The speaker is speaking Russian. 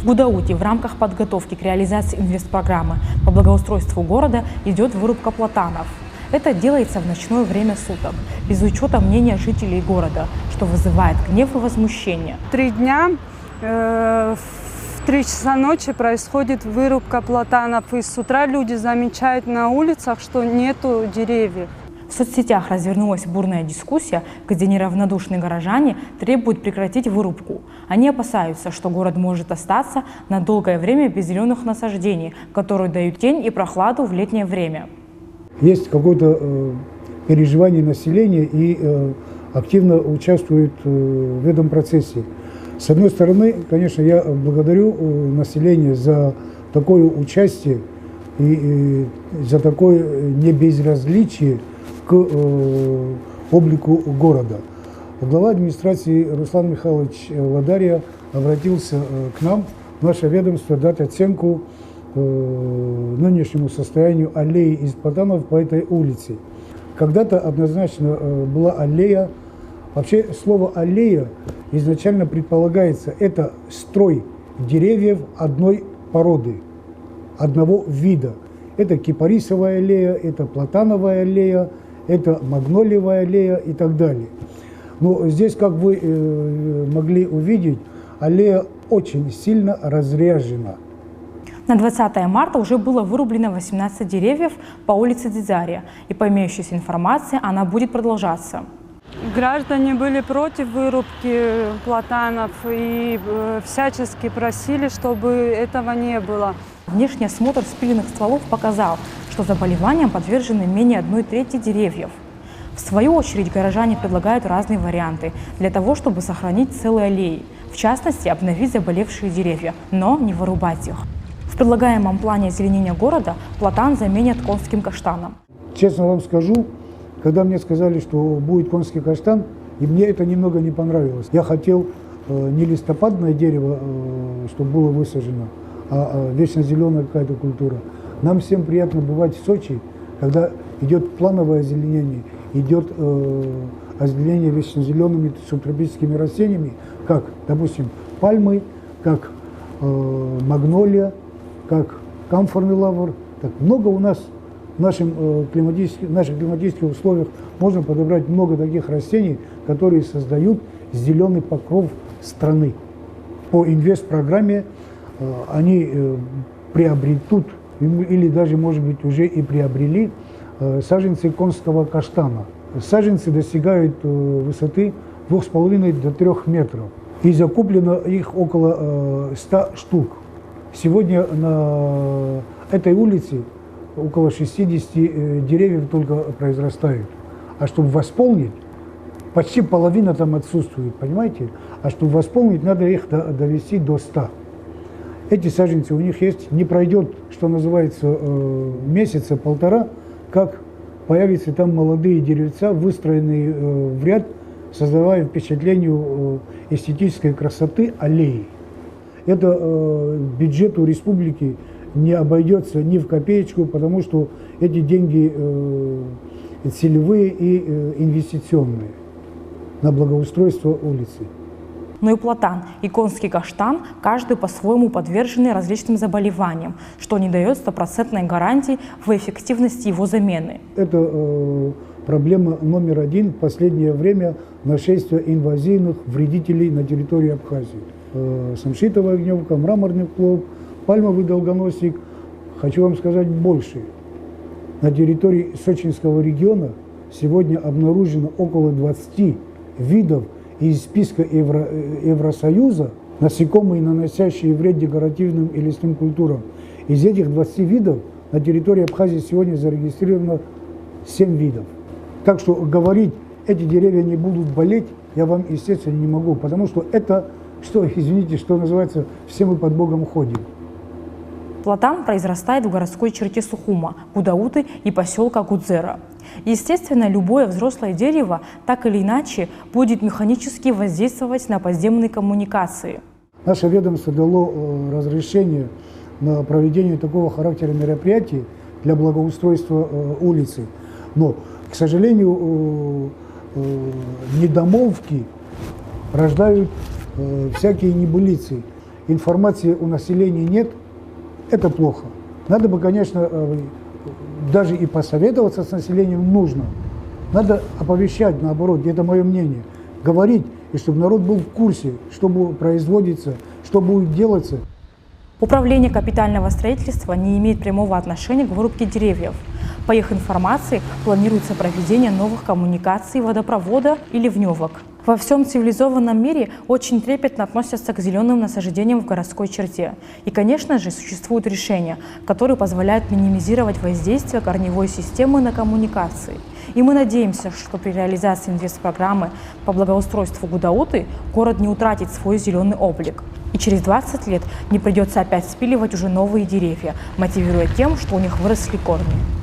В Гудауте в рамках подготовки к реализации инвестпрограммы по благоустройству города идет вырубка платанов. Это делается в ночное время суток, без учета мнения жителей города, что вызывает гнев и возмущение. 3 дня в 3 часа ночи происходит вырубка платанов, и с утра люди замечают на улицах, что нету деревьев. В соцсетях развернулась бурная дискуссия, где неравнодушные горожане требуют прекратить вырубку. Они опасаются, что город может остаться на долгое время без зеленых насаждений, которые дают тень и прохладу в летнее время. Есть какое-то переживание населения и активно участвует в этом процессе. С одной стороны, конечно, я благодарю население за такое участие и за такое небезразличие к облику города. Глава администрации Руслан Михайлович Ладарья обратился к нам, в наше ведомство, дать оценку нынешнему состоянию аллеи из платанов по этой улице. Когда-то однозначно была аллея. Вообще слово аллея изначально предполагается, это строй деревьев одной породы, одного вида. Это кипарисовая аллея, это платановая аллея, это магнолиевая аллея и так далее. Но здесь, как вы могли увидеть, аллея очень сильно разряжена. На 20 марта уже было вырублено 18 деревьев по улице Дзидзария, и по имеющейся информации она будет продолжаться. Граждане были против вырубки платанов и всячески просили, чтобы этого не было. Внешний осмотр спиленных стволов показал, что заболеваниям подвержены менее 1/3 деревьев. В свою очередь горожане предлагают разные варианты для того, чтобы сохранить целые аллеи, в частности обновить заболевшие деревья, но не вырубать их. В предлагаемом плане озеленения города платан заменят конским каштаном. Честно вам скажу, когда мне сказали, что будет конский каштан, и мне это немного не понравилось. Я хотел не листопадное дерево, чтобы было высажено, а вечно зеленая какая-то культура. Нам всем приятно бывать в Сочи, когда идет плановое озеленение, идет озеленение вечно зелеными субтропическими растениями, как, допустим, пальмы, как магнолия, как камфорный лавр. Так много у нас в наших климатических условиях можно подобрать много таких растений, которые создают зеленый покров страны. По инвестпрограмме они приобретут, или даже, может быть, уже и приобрели саженцы конского каштана. Саженцы достигают высоты 2,5 до 3 метров. И закуплено их около 100 штук. Сегодня на этой улице около 60 деревьев только произрастают. А чтобы восполнить, почти половина там отсутствует, понимаете? А чтобы восполнить, надо их довести до 100. Эти саженцы у них есть, не пройдет, что называется, месяца полтора, как появятся там молодые деревца, выстроенные в ряд, создавая впечатление эстетической красоты аллеи. Это бюджету республики не обойдется ни в копеечку, потому что эти деньги целевые и инвестиционные на благоустройство улицы. Но и платан, и конский каштан, каждый по-своему подвержены различным заболеваниям, что не дает стопроцентной гарантии в эффективности его замены. Это проблема номер один в последнее время — нашествие инвазивных вредителей на территории Абхазии. Самшитовая огневка, мраморный клоп, пальмовый долгоносик. Хочу вам сказать больше. На территории Сочинского региона сегодня обнаружено около 20 видов из списка Евросоюза насекомые, наносящие вред декоративным и лесным культурам. Из этих 20 видов на территории Абхазии сегодня зарегистрировано 7 видов. Так что говорить, эти деревья не будут болеть, я вам, естественно, не могу, потому что это, что, извините, что называется, все мы под Богом ходим. Платан произрастает в городской черте Сухума, Гудауты и поселка Гудзера. Естественно, любое взрослое дерево так или иначе будет механически воздействовать на подземные коммуникации. Наше ведомство дало разрешение на проведение такого характера мероприятий для благоустройства улицы. Но, к сожалению, недомолвки рождают всякие небылицы. информации у населения нет, это плохо. Надо бы, конечно, даже и посоветоваться с населением нужно. Надо оповещать, наоборот, это мое мнение, говорить, и чтобы народ был в курсе, что будет производиться, что будет делаться. Управление капитального строительства не имеет прямого отношения к вырубке деревьев. По их информации, планируется проведение новых коммуникаций, водопровода и ливневок. Во всем цивилизованном мире очень трепетно относятся к зеленым насаждениям в городской черте. И, конечно же, существуют решения, которые позволяют минимизировать воздействие корневой системы на коммуникации. И мы надеемся, что при реализации инвестпрограммы по благоустройству Гудауты город не утратит свой зеленый облик. И через 20 лет не придется опять спиливать уже новые деревья, мотивируя тем, что у них выросли корни.